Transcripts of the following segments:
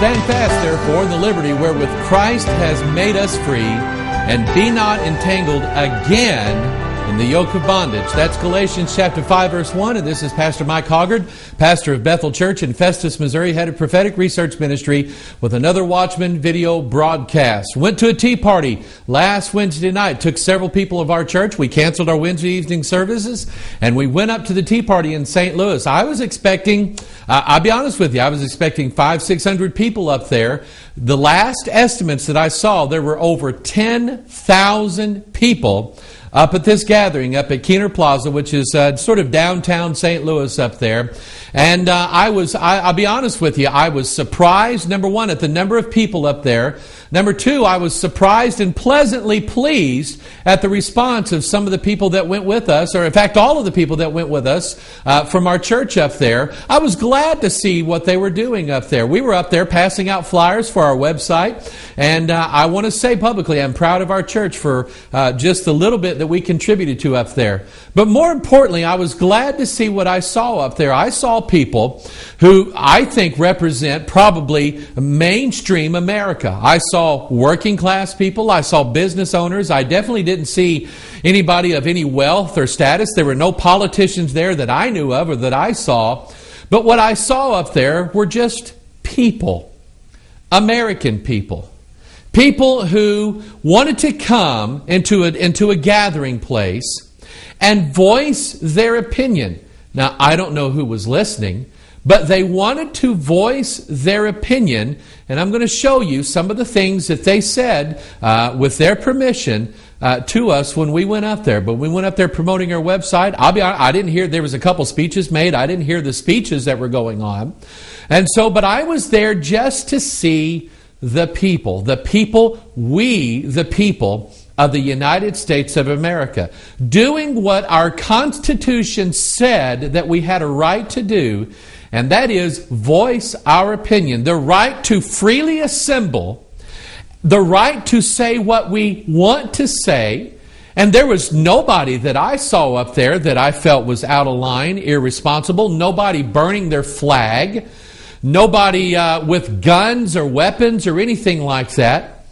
Stand fast, therefore, in the liberty wherewith Christ has made us free, and be not entangled again in the yoke of bondage. That's Galatians chapter 5, verse 1, and this is Pastor Mike Hoggard, pastor of Bethel Church in Festus, Missouri, head of prophetic research ministry, with another Watchman video broadcast. Went to a tea party last Wednesday night. Took several people of our church. We canceled our Wednesday evening services, and we went up to the tea party in St. Louis. I was expecting, I'll be honest with you, I was expecting 500-600 people up there. The last estimates that I saw, there were over 10,000 people up at this gathering up at Keener Plaza, which is sort of downtown St. Louis up there. And I'll be honest with you, I was surprised, number one, at the number of people up there. Number two, I was surprised and pleasantly pleased at the response of some of the people that went with us, or in fact, all of the people that went with us from our church up there. I was glad to see what they were doing up there. We were up there passing out flyers for our website, and I want to say publicly, I'm proud of our church for just the little bit that we contributed to up there. But more importantly, I was glad to see what I saw up there. I saw people who I think represent probably mainstream America. I saw working class people. I saw business owners. I definitely didn't see anybody of any wealth or status. There were no politicians there that I knew of or that I saw. But what I saw up there were just people. American people. People who wanted to come into a gathering place and voice their opinion. Now, I don't know who was listening, but they wanted to voice their opinion, and I'm going to show you some of the things that they said with their permission to us when we went up there. But we went up there promoting our website. I'll be honest, I didn't hear, there was a couple speeches made. I didn't hear the speeches that were going on. And so, but I was there just to see the people, the people of the United States of America, doing what our Constitution said that we had a right to do, and that is voice our opinion. The right to freely assemble, the right to say what we want to say. And there was nobody that I saw up there that I felt was out of line, irresponsible, nobody burning their flag, nobody with guns or weapons or anything like that.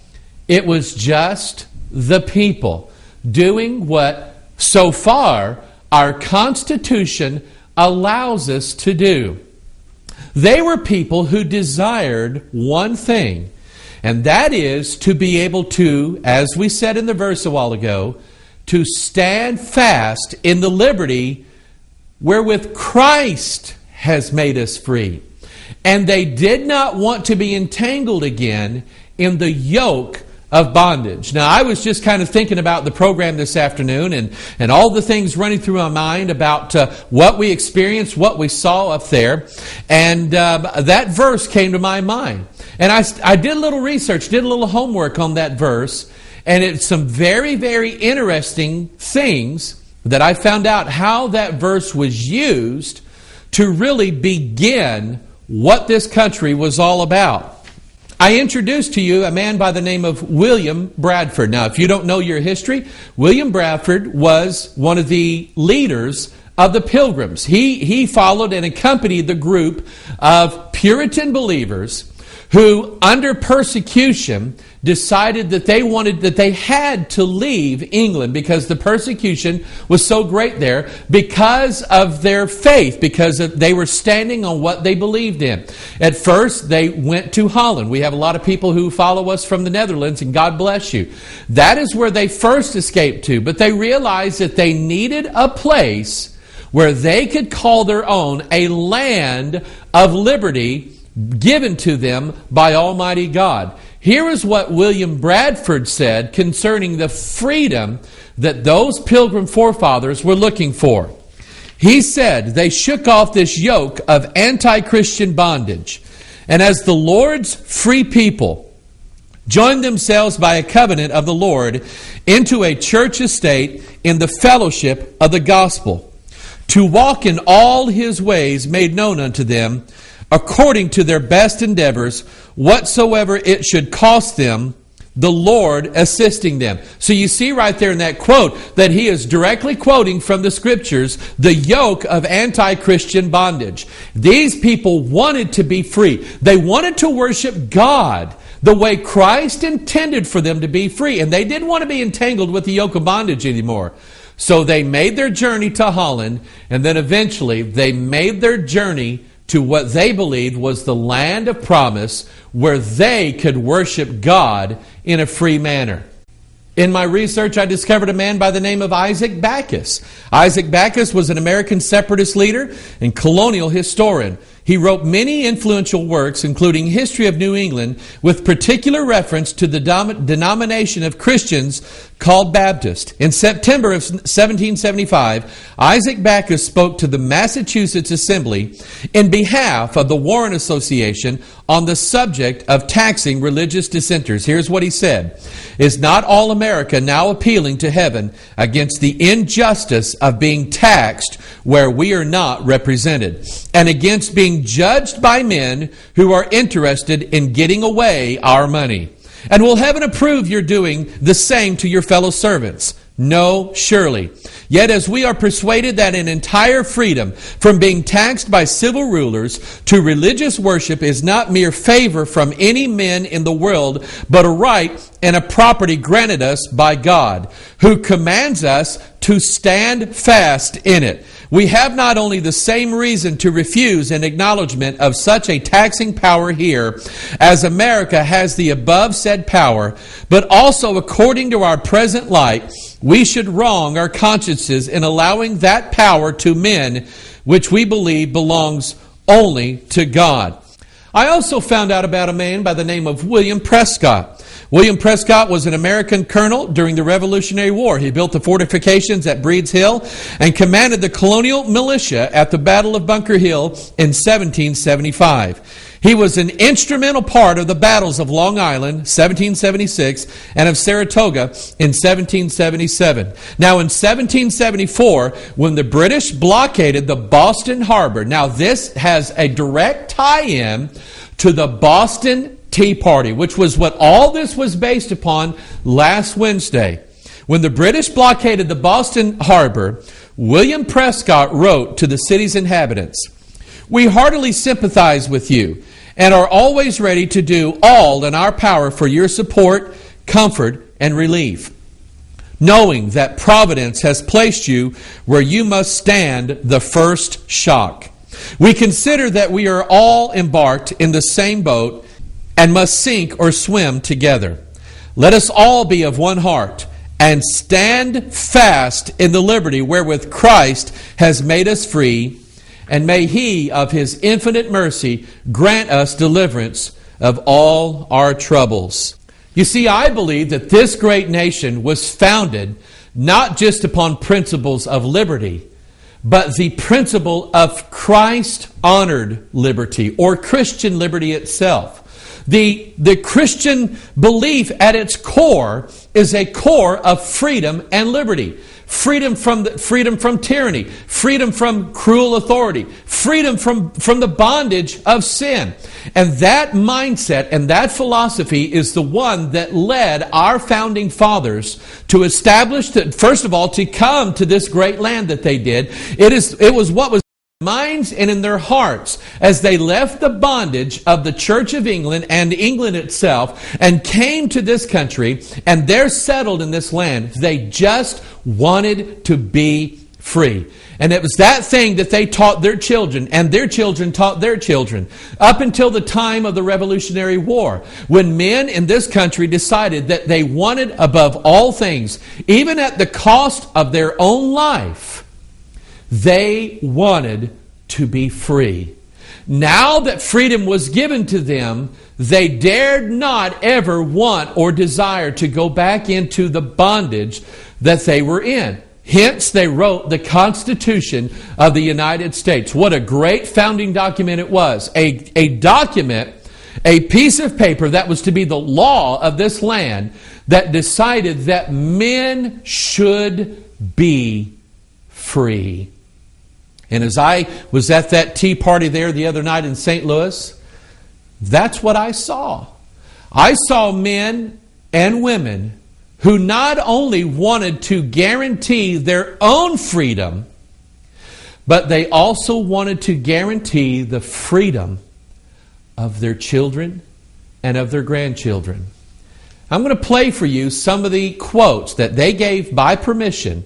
It was just the people doing what, so far, our Constitution allows us to do. They were people who desired one thing, and that is to be able to, as we said in the verse a while ago, to stand fast in the liberty wherewith Christ has made us free. And they did not want to be entangled again in the yoke of bondage. Now, I was just kind of thinking about the program this afternoon and all the things running through my mind about what we experienced, what we saw up there. And that verse came to my mind. And I did a little research, did a little homework on that verse. And it's some very, very interesting things that I found out how that verse was used to really begin what this country was all about. I introduced to you a man by the name of William Bradford. Now, if you don't know your history, William Bradford was one of the leaders of the Pilgrims. He followed and accompanied the group of Puritan believers who, under persecution, decided that they had to leave England because the persecution was so great there because of their faith, because they were standing on what they believed in. At first, they went to Holland. We have a lot of people who follow us from the Netherlands, and God bless you. That is where they first escaped to, but they realized that they needed a place where they could call their own, a land of liberty given to them by Almighty God. Here is what William Bradford said concerning the freedom that those Pilgrim forefathers were looking for. He said, they shook off this yoke of anti-Christian bondage, and as the Lord's free people joined themselves by a covenant of the Lord into a church estate in the fellowship of the gospel, to walk in all his ways made known unto them, according to their best endeavors, whatsoever it should cost them, the Lord assisting them. So you see right there in that quote that he is directly quoting from the Scriptures the yoke of anti-Christian bondage. These people wanted to be free. They wanted to worship God the way Christ intended for them to be free. And they didn't want to be entangled with the yoke of bondage anymore. So they made their journey to Holland, and then eventually they made their journey to what they believed was the land of promise, where they could worship God in a free manner. In my research, I discovered a man by the name of Isaac Backus. Isaac Backus was an American separatist leader and colonial historian. He wrote many influential works, including History of New England, with particular reference to the denomination of Christians called Baptist. In September of 1775, Isaac Backus spoke to the Massachusetts Assembly in behalf of the Warren Association on the subject of taxing religious dissenters. Here's what he said: "Is not all America now appealing to heaven against the injustice of being taxed where we are not represented, and against being judged by men who are interested in getting away our money? And will heaven approve your doing the same to your fellow servants? No, surely. Yet as we are persuaded that an entire freedom from being taxed by civil rulers to religious worship is not mere favor from any men in the world, but a right and a property granted us by God, who commands us to stand fast in it. We have not only the same reason to refuse an acknowledgement of such a taxing power here, as America has the above said power, but also according to our present light, we should wrong our consciences in allowing that power to men, which we believe belongs only to God." I also found out about a man by the name of William Prescott. William Prescott was an American colonel during the Revolutionary War. He built the fortifications at Breed's Hill and commanded the colonial militia at the Battle of Bunker Hill in 1775. He was an instrumental part of the battles of Long Island, 1776, and of Saratoga in 1777. Now in 1774, when the British blockaded the Boston Harbor, now this has a direct tie-in to the Boston Tea Party, which was what all this was based upon last Wednesday. When the British blockaded the Boston Harbor, William Prescott wrote to the city's inhabitants, "We heartily sympathize with you and are always ready to do all in our power for your support, comfort, and relief, knowing that Providence has placed you where you must stand the first shock. We consider that we are all embarked in the same boat and must sink or swim together. Let us all be of one heart and stand fast in the liberty wherewith Christ has made us free, and may He of His infinite mercy grant us deliverance of all our troubles." You see, I believe that this great nation was founded not just upon principles of liberty, but the principle of Christ-honored liberty, or Christian liberty itself. The Christian belief at its core is a core of freedom and liberty. Freedom from tyranny, freedom from cruel authority, freedom from the bondage of sin. And that mindset and that philosophy is the one that led our founding fathers to establish, first of all, to come to this great land that they did. It was what was minds and in their hearts as they left the bondage of the Church of England and England itself and came to this country, and they're settled in this land. They just wanted to be free. And it was that thing that they taught their children, and their children taught their children, up until the time of the Revolutionary War, when men in this country decided that they wanted, above all things, even at the cost of their own life, they wanted to be free. Now that freedom was given to them, they dared not ever want or desire to go back into the bondage that they were in. Hence, they wrote the Constitution of the United States. What a great founding document it was. A document, a piece of paper that was to be the law of this land, that decided that men should be free. And as I was at that tea party there the other night in St. Louis, that's what I saw. I saw men and women who not only wanted to guarantee their own freedom, but they also wanted to guarantee the freedom of their children and of their grandchildren. I'm going to play for you some of the quotes that they gave by permission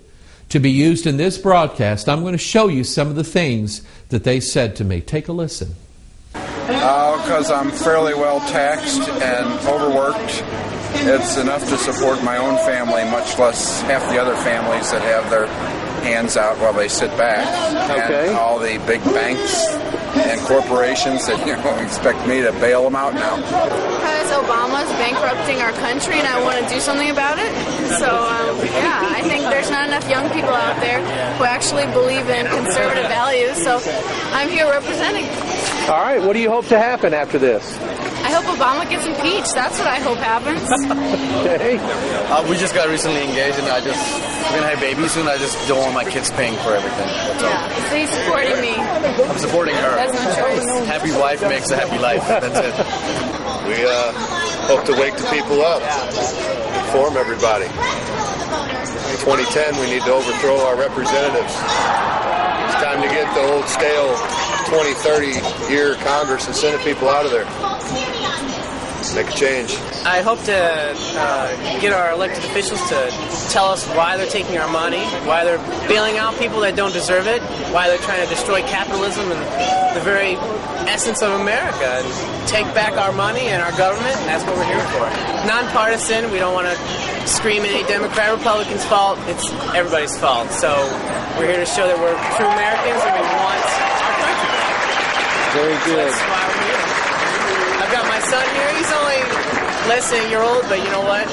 to be used in this broadcast. I'm going to show you some of the things that they said to me. Take a listen. Because I'm fairly well taxed and overworked. It's enough to support my own family, much less half the other families that have their hands out while they sit back. Okay. And all the big banks and corporations that expect me to bail them out now. Because Obama's bankrupting our country and I want to do something about it. So, I think there's not enough young people out there who actually believe in conservative values. So I'm here representing. All right, what do you hope to happen after this? I hope Obama gets impeached. That's what I hope happens. Okay. We just got recently engaged, and we're going to have babies soon. I just don't want my kids paying for everything. That's all. So he's supporting me. I'm supporting her. That's no choice. Happy wife makes a happy life. That's it. We hope to wake the people up, inform everybody. In 2010, we need to overthrow our representatives. It's time to get the old stale 20, 30-year Congress and Senate people out of there. Make a change. I hope to get our elected officials to tell us why they're taking our money, why they're bailing out people that don't deserve it, why they're trying to destroy capitalism and the very essence of America, and take back our money and our government, and that's what we're here for. Nonpartisan, we don't want to scream any Democrat or Republican's fault, it's everybody's fault. So we're here to show that we're true Americans and we want our country back. Very good. That's why we're here. I've got my son here. He's only less than a year old, but you know what?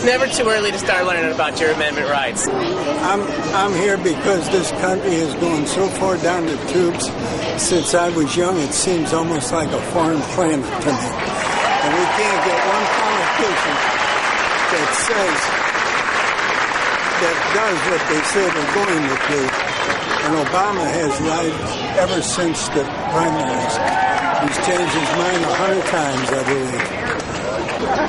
Never too early to start learning about your amendment rights. I'm here because this country has gone so far down the tubes. Since I was young, it seems almost like a foreign planet to me. And we can't get one politician that says, that does what they say they're going to do. And Obama has lied ever since the primaries. He's changed his mind 100 times, I believe.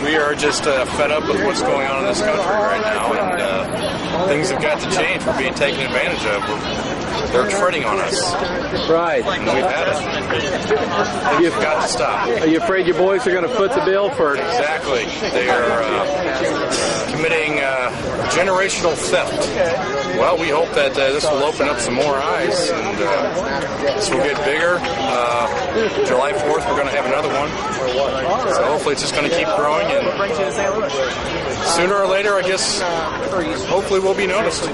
We are just fed up with what's going on in this country right now, and things have got to change. We're being taken advantage of. They're treading on us. Right. And we've had it. You've got to stop. Are you afraid your boys are going to foot the bill for... Exactly. They are committing generational theft. Well, we hope that this will open up some more eyes, and this will get bigger. July 4th, we're going to have another one. So hopefully it's just going to keep growing, and sooner or later, I guess, hopefully we'll be noticed.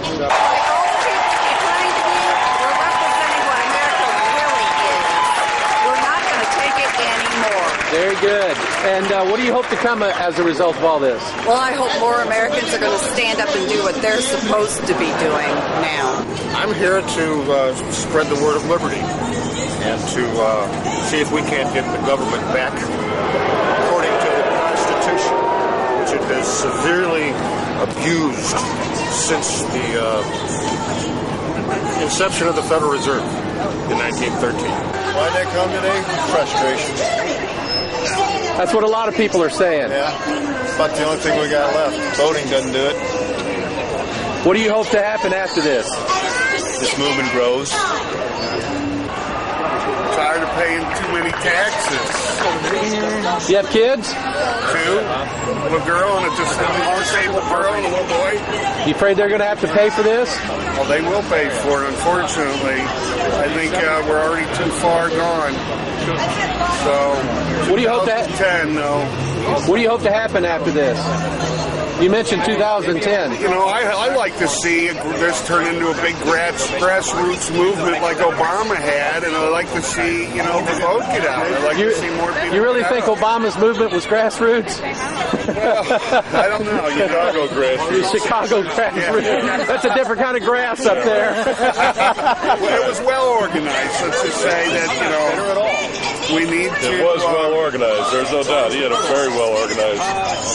Very good. And what do you hope to come as a result of all this? Well, I hope more Americans are going to stand up and do what they're supposed to be doing now. I'm here to spread the word of liberty and to see if we can't get the government back according to the Constitution, which it has severely abused since the inception of the Federal Reserve in 1913. Why'd they come today? Frustration. That's what a lot of people are saying. Yeah, about the only thing we got left. Voting doesn't do it. What do you hope to happen after this? This movement grows. Tired of paying too many taxes. You have kids? Two. A little girl and a disabled girl and a little boy. You afraid they're going to have to pay for this? Well, they will pay for it, unfortunately. I think we're already too far gone. So, what do you hope that? 2010, though. What do you hope to happen after this? You mentioned 2010. You know, I like to see this turn into a big grassroots movement like Obama had, and I like to see, the vote get out. I like to see more people. You really think Obama's movement was grassroots? Well, I don't know. Chicago grassroots. Chicago grassroots. That's a different kind of grass up there. Well, it was well organized. Let's just say that, we need to... It was well organized. There's no doubt. He had a very well organized.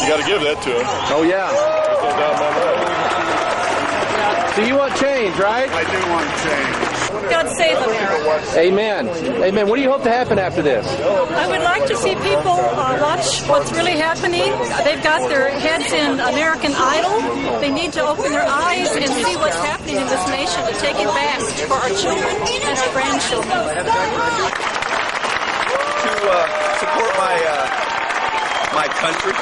You got to give that to him. Oh, yeah. There's no doubt about that. So you want change, right? I do want change. God save America. Amen. Amen. What do you hope to happen after this? I would like to see people watch what's really happening. They've got their heads in American Idol. They need to open their eyes and see what's happening in this nation to take it back for our children and our grandchildren. To support my country, to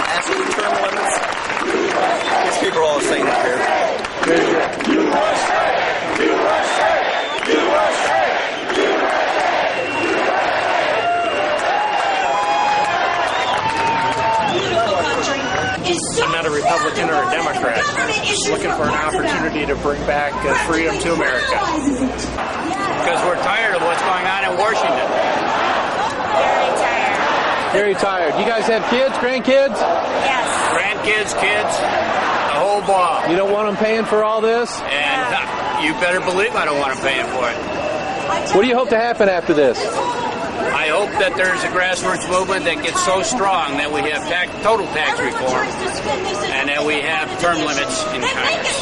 ask for term limits. These people are all the same here. I'm not a Republican or a Democrat. I'm looking for an opportunity to bring back freedom to America. Because we're tired of what's going on in Washington. Very tired. Very tired. You guys have kids, grandkids? Yes. Grandkids, kids, the whole ball. You don't want them paying for all this? And you better believe I don't want them paying for it. What do you hope to happen after this? I hope that there's a grassroots movement that gets so strong that we have total tax reform and that we have term limits in Congress.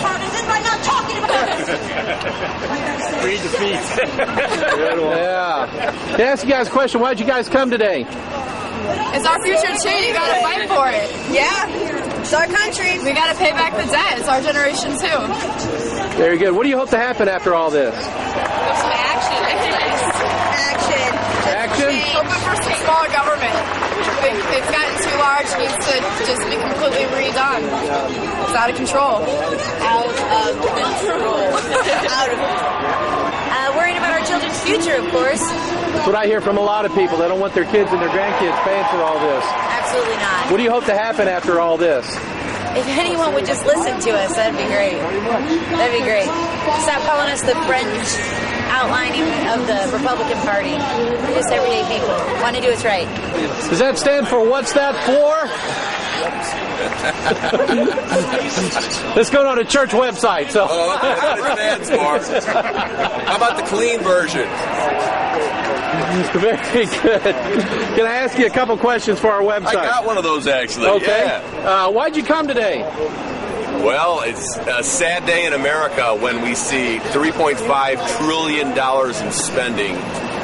Free defeat. Yeah. Can I ask you guys a question? Why did you guys come today? It's our future too. You gotta fight for it. Yeah, it's our country. We gotta pay back the debt. It's our generation too. Very good. What do you hope to happen after all this? There's some action. Action. Action? Open for some smaller government. It's gotten too large. It needs to just be completely redone. It's out of control. Out of control. Out of worrying about our children's future, of course. That's what I hear from a lot of people. They don't want their kids and their grandkids paying for all this. Absolutely not. What do you hope to happen after all this? If anyone would just listen to us, that'd be great. That'd be great. Stop calling us the French outlining of the Republican Party. We're just everyday people. Want to do what's right. Does that stand for what's that for? Let's go on a church website. So. Oh, that's what it stands for. How about the clean version? Very good. Can I ask you a couple questions for our website? I got one of those, actually. Okay. Yeah. Why'd you come today? Well, it's a sad day in America when we see $3.5 trillion in spending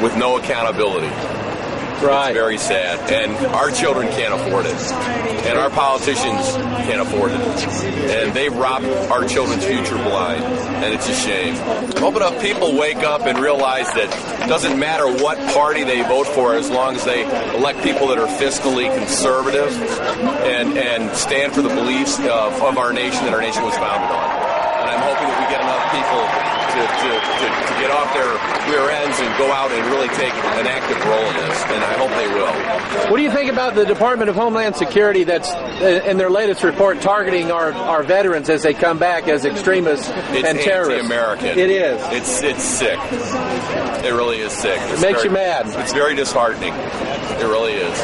with no accountability. Right. It's very sad. And our children can't afford it. And our politicians can't afford it. And they've robbed our children's future blind. And it's a shame. Hope enough people wake up and realize that it doesn't matter what party they vote for as long as they elect people that are fiscally conservative and stand for the beliefs of our nation that our nation was founded on. And I'm hoping that we get enough people to get off their rear ends and go out and really take an active role in this, and I hope they will. What do you think about the Department of Homeland Security that's, in their latest report, targeting our veterans as they come back as extremists and terrorists? It's anti-American. It is. It's sick. It really is sick. It makes you mad. It's very disheartening. It really is.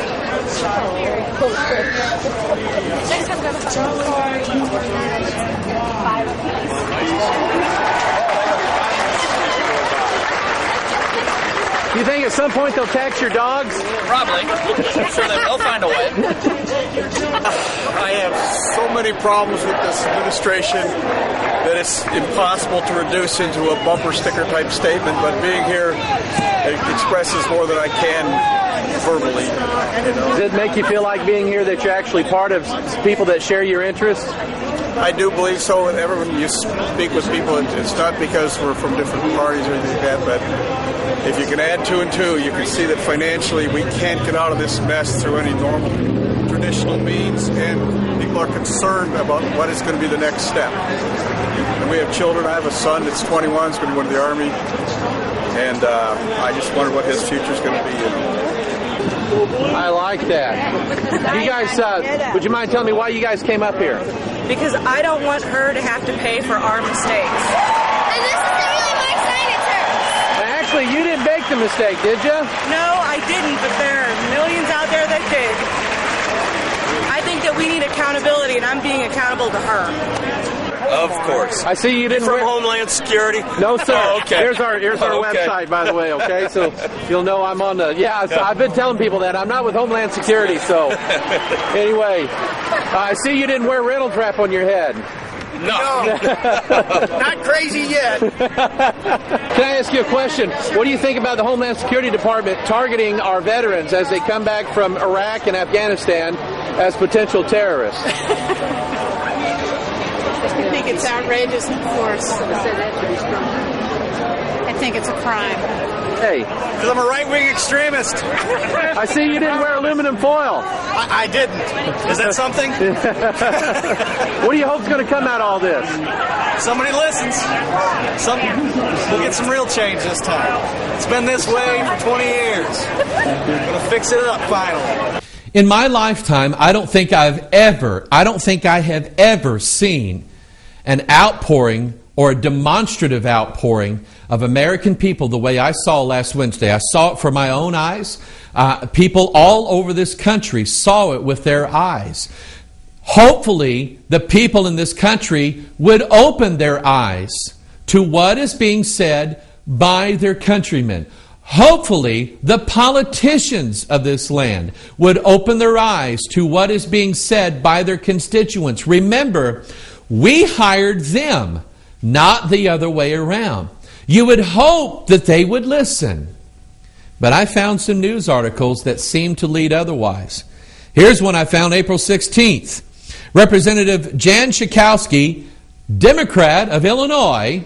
Do you think at some point they'll tax your dogs? Probably. I'm sure they'll find a way. I have so many problems with this administration that it's impossible to reduce into a bumper sticker type statement, but being here, it expresses more than I can verbally. You know. Does it make you feel like being here that you're actually part of people that share your interests? I do believe so. Whenever you speak with people, it's not because we're from different parties or anything like that, but if you can add 2 and 2, you can see that financially we can't get out of this mess through any normal traditional means, and people are concerned about what is going to be the next step. And we have children. I have a son that's 21, he's going to go to the Army, and I just wonder what his future is going to be. You know. I like that. You guys, would you mind telling me why you guys came up here? Because I don't want her to have to pay for our mistakes. And this is really my signature. Actually, you didn't make the mistake, did you? No, I didn't, but there are millions out there that did. I think that we need accountability, and I'm being accountable to her. Of course. I see you didn't from Homeland Security? No, sir. Oh, okay. Here's our website, by the way, okay? So you'll know I'm on the... Yeah, so I've been telling people that. I'm not with Homeland Security, so... Anyway, I see you didn't wear Reynolds wrap on your head. No. Not crazy yet. Can I ask you a question? What do you think about the Homeland Security Department targeting our veterans as they come back from Iraq and Afghanistan as potential terrorists? I think it's outrageous, of course. I think it's a crime. Hey. Because I'm a right-wing extremist. I see you didn't wear aluminum foil. I didn't. Is that something? What do you hope's going to come out of all this? Somebody listens. We'll get some real change this time. It's been this way for 20 years. We're going to fix it up finally. In my lifetime, I don't think I have ever seen an outpouring or a demonstrative outpouring of American people the way I saw last Wednesday. I saw it for my own eyes. People all over this country saw it with their eyes. Hopefully, the people in this country would open their eyes to what is being said by their countrymen. Hopefully, the politicians of this land would open their eyes to what is being said by their constituents. Remember, we hired them, not the other way around. You would hope that they would listen. But I found some news articles that seem to lead otherwise. Here's one I found April 16th. Representative Jan Schakowsky, Democrat of Illinois,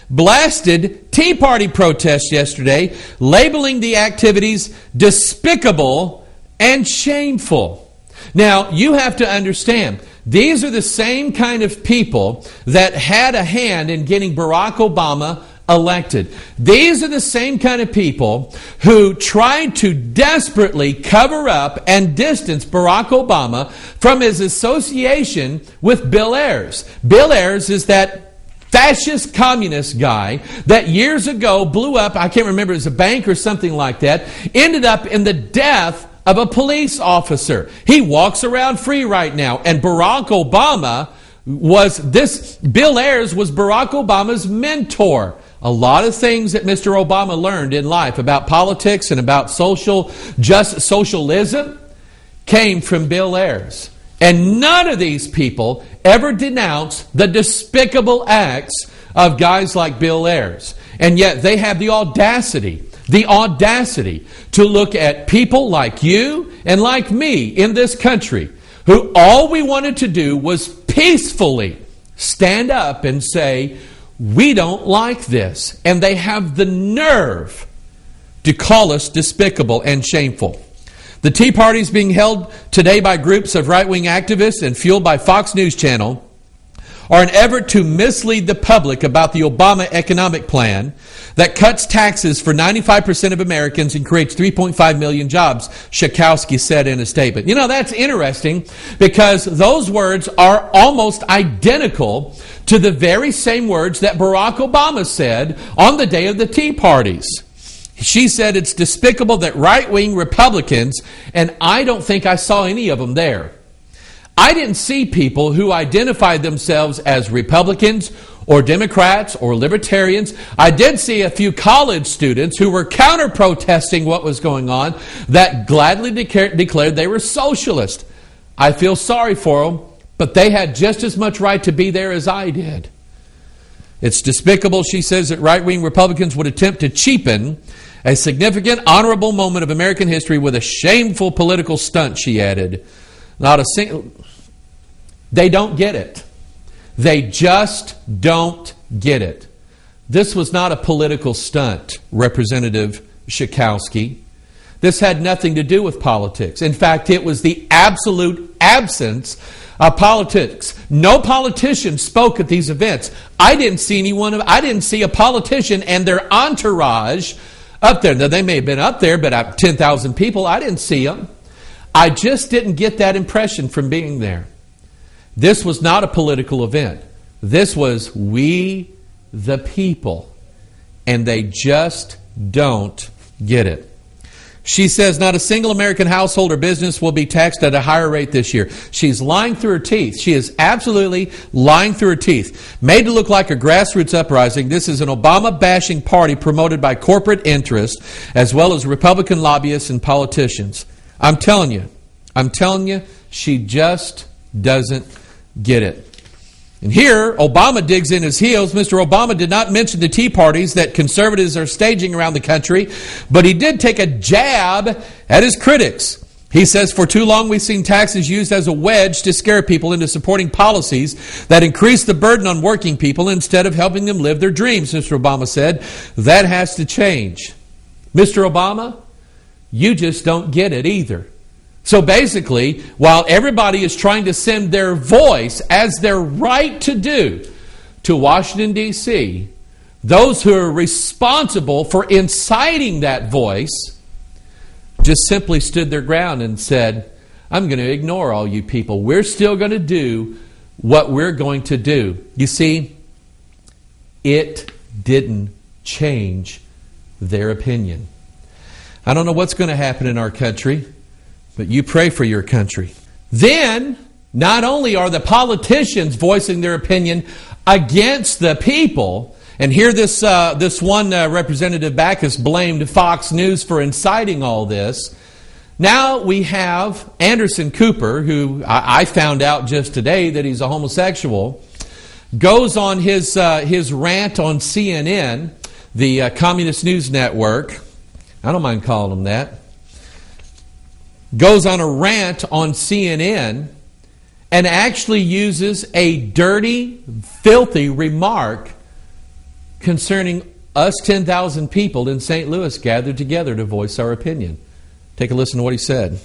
blasted Tea Party protests yesterday, labeling the activities despicable and shameful. Now, you have to understand, these are the same kind of people that had a hand in getting Barack Obama elected. These are the same kind of people who tried to desperately cover up and distance Barack Obama from his association with Bill Ayers. Bill Ayers is that fascist communist guy that years ago blew up, I can't remember, it was a bank or something like that, ended up in the death of a police officer. He walks around free right now. And Barack Obama Bill Ayers was Barack Obama's mentor. A lot of things that Mr. Obama learned in life about politics and about socialism came from Bill Ayers. And none of these people ever denounced the despicable acts of guys like Bill Ayers. And yet they have the audacity to look at people like you and like me in this country, who all we wanted to do was peacefully stand up and say, we don't like this. And they have the nerve to call us despicable and shameful. The Tea Party is being held today by groups of right-wing activists and fueled by Fox News Channel are an effort to mislead the public about the Obama economic plan that cuts taxes for 95% of Americans and creates 3.5 million jobs, Schakowsky said in a statement. You know, that's interesting because those words are almost identical to the very same words that Barack Obama said on the day of the Tea Parties. She said it's despicable that right-wing Republicans, and I don't think I saw any of them there. I didn't see people who identified themselves as Republicans or Democrats or Libertarians. I did see a few college students who were counter-protesting what was going on that gladly declared they were socialist. I feel sorry for them, but they had just as much right to be there as I did. It's despicable, she says, that right-wing Republicans would attempt to cheapen a significant, honorable moment of American history with a shameful political stunt, she added. Not a single... They don't get it. They just don't get it. This was not a political stunt, Representative Schakowsky. This had nothing to do with politics. In fact, it was the absolute absence of politics. No politician spoke at these events. I didn't see a politician and their entourage up there. Now, they may have been up there, but 10,000 people, I didn't see them. I just didn't get that impression from being there. This was not a political event. This was we the people. And they just don't get it. She says not a single American household or business will be taxed at a higher rate this year. She's lying through her teeth. She is absolutely lying through her teeth. Made to look like a grassroots uprising, this is an Obama-bashing party promoted by corporate interests as well as Republican lobbyists and politicians. I'm telling you, she just doesn't get it. And here, Obama digs in his heels. Mr. Obama did not mention the tea parties that conservatives are staging around the country, but he did take a jab at his critics. He says, for too long we've seen taxes used as a wedge to scare people into supporting policies that increase the burden on working people instead of helping them live their dreams. Mr. Obama said, that has to change. Mr. Obama, you just don't get it either. So basically, while everybody is trying to send their voice, as their right to do, to Washington, D.C., those who are responsible for inciting that voice just simply stood their ground and said, I'm going to ignore all you people. We're still going to do what we're going to do. You see, it didn't change their opinion. I don't know what's going to happen in our country, but you pray for your country. Then, not only are the politicians voicing their opinion against the people, and here this one Representative Backus blamed Fox News for inciting all this. Now we have Anderson Cooper, who I found out just today that he's a homosexual, goes on his rant on CNN, the Communist News Network. I don't mind calling them that. Goes on a rant on CNN and actually uses a dirty, filthy remark concerning us 10,000 people in St. Louis gathered together to voice our opinion. Take a listen to what he said.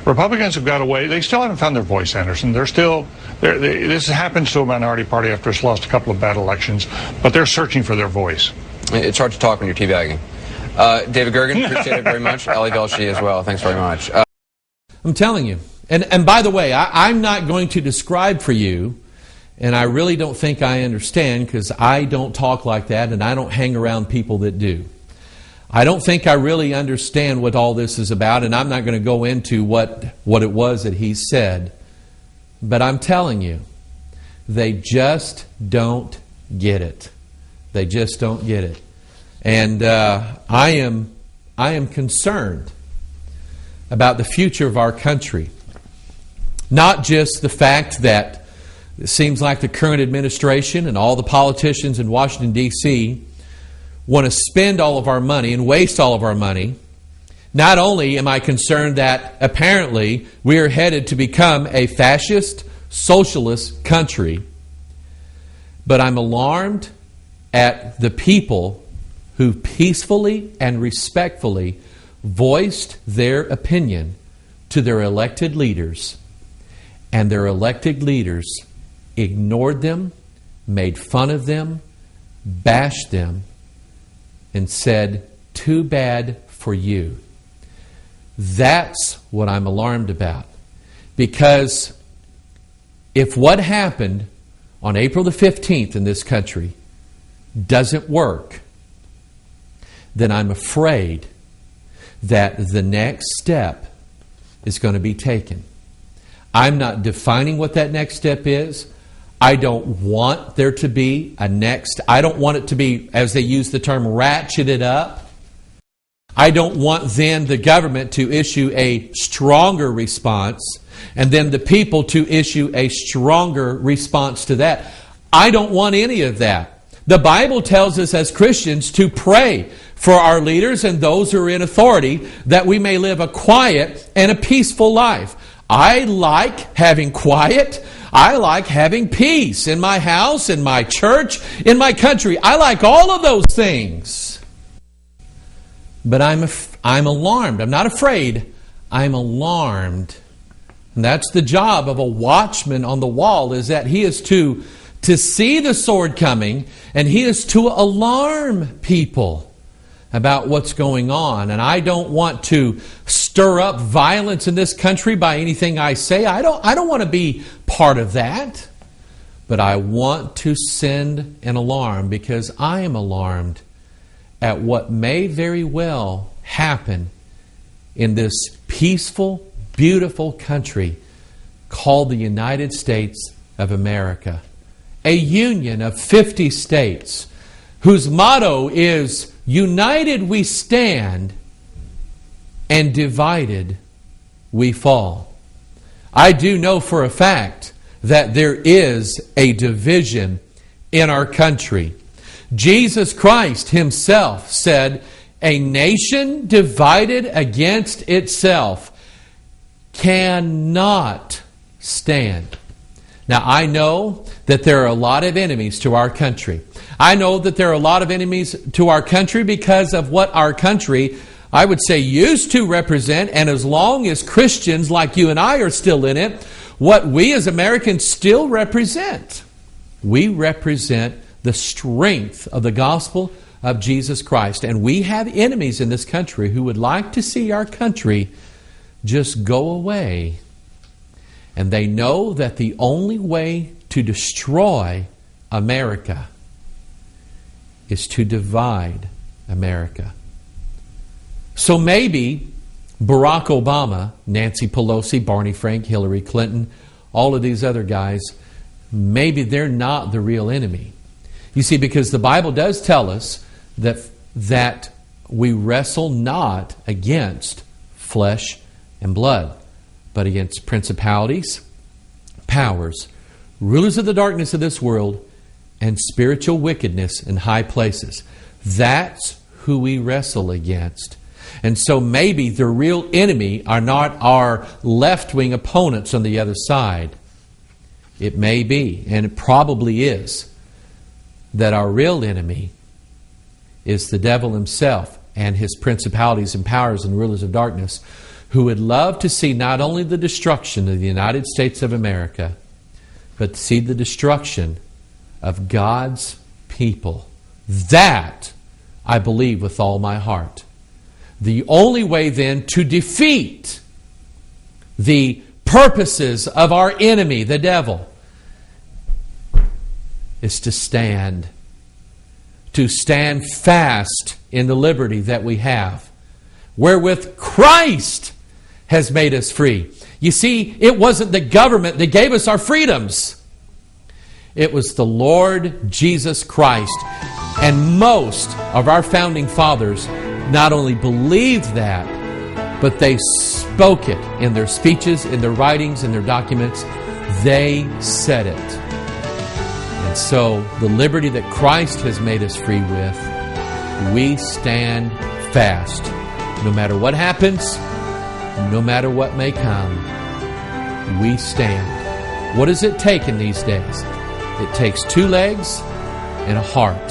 Republicans have got away. They still haven't found their voice, Anderson. This happens to a minority party after it's lost a couple of bad elections, but they're searching for their voice. It's hard to talk when you're teabagging. David Gergen, appreciate it very much. Ali Velshi as well. Thanks very much. I'm telling you. And by the way, I'm not going to describe for you, and I really don't think I understand because I don't talk like that and I don't hang around people that do. I don't think I really understand what all this is about, and I'm not going to go into what it was that he said. But I'm telling you, they just don't get it. They just don't get it. And I am concerned about the future of our country. Not just the fact that it seems like the current administration and all the politicians in Washington, D.C. want to spend all of our money and waste all of our money. Not only am I concerned that apparently we are headed to become a fascist, socialist country, but I'm alarmed at the people who peacefully and respectfully voiced their opinion to their elected leaders, and their elected leaders ignored them, made fun of them, bashed them, and said, too bad for you. That's what I'm alarmed about. Because if what happened on April the 15th in this country doesn't work, then I'm afraid that the next step is going to be taken. I'm not defining what that next step is. I don't want there to be a next. I don't want it to be, as they use the term, ratcheted up. I don't want then the government to issue a stronger response and then the people to issue a stronger response to that. I don't want any of that. The Bible tells us as Christians to pray for our leaders and those who are in authority that we may live a quiet and a peaceful life. I like having quiet. I like having peace in my house, in my church, in my country. I like all of those things. But I'm alarmed. I'm not afraid. I'm alarmed. And that's the job of a watchman on the wall, is that he is to see the sword coming, and he is to alarm people about what's going on. And I don't want to stir up violence in this country by anything I say. I don't want to be part of that. But I want to send an alarm, because I am alarmed at what may very well happen in this peaceful, beautiful country called the United States of America. A union of 50 states whose motto is, united we stand, and divided we fall. I do know for a fact that there is a division in our country. Jesus Christ himself said, "A nation divided against itself cannot stand." Now, I know that there are a lot of enemies to our country. I know that there are a lot of enemies to our country because of what our country, I would say, used to represent. And as long as Christians like you and I are still in it, what we as Americans still represent. We represent the strength of the gospel of Jesus Christ. And we have enemies in this country who would like to see our country just go away. And they know that the only way to destroy America is to divide America. So maybe Barack Obama, Nancy Pelosi, Barney Frank, Hillary Clinton, all of these other guys, maybe they're not the real enemy. You see, because the Bible does tell us that we wrestle not against flesh and blood, but against principalities, powers, rulers of the darkness of this world, and spiritual wickedness in high places. That's who we wrestle against. And so maybe the real enemy are not our left-wing opponents on the other side. It may be, and it probably is, that our real enemy is the devil himself and his principalities and powers and rulers of darkness, who would love to see not only the destruction of the United States of America, but to see the destruction of God's people. That I believe with all my heart. The only way then to defeat the purposes of our enemy, the devil, is to stand fast in the liberty that we have, wherewith Christ has made us free. You see, it wasn't the government that gave us our freedoms. It was the Lord Jesus Christ. And most of our founding fathers not only believed that, but they spoke it in their speeches, in their writings, in their documents. They said it. And so, the liberty that Christ has made us free with, we stand fast. No matter what happens, no matter what may come, we stand. What does it take in these days? It takes 2 legs and a heart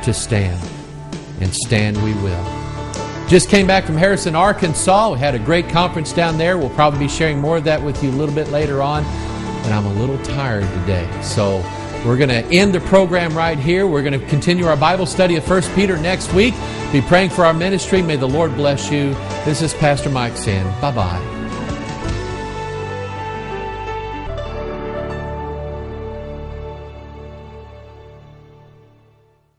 to stand. And stand we will. Just came back from Harrison, Arkansas. We had a great conference down there. We'll probably be sharing more of that with you a little bit later on. But I'm a little tired today. So we're going to end the program right here. We're going to continue our Bible study of 1 Peter next week. Be praying for our ministry. May the Lord bless you. This is Pastor Mike saying bye-bye.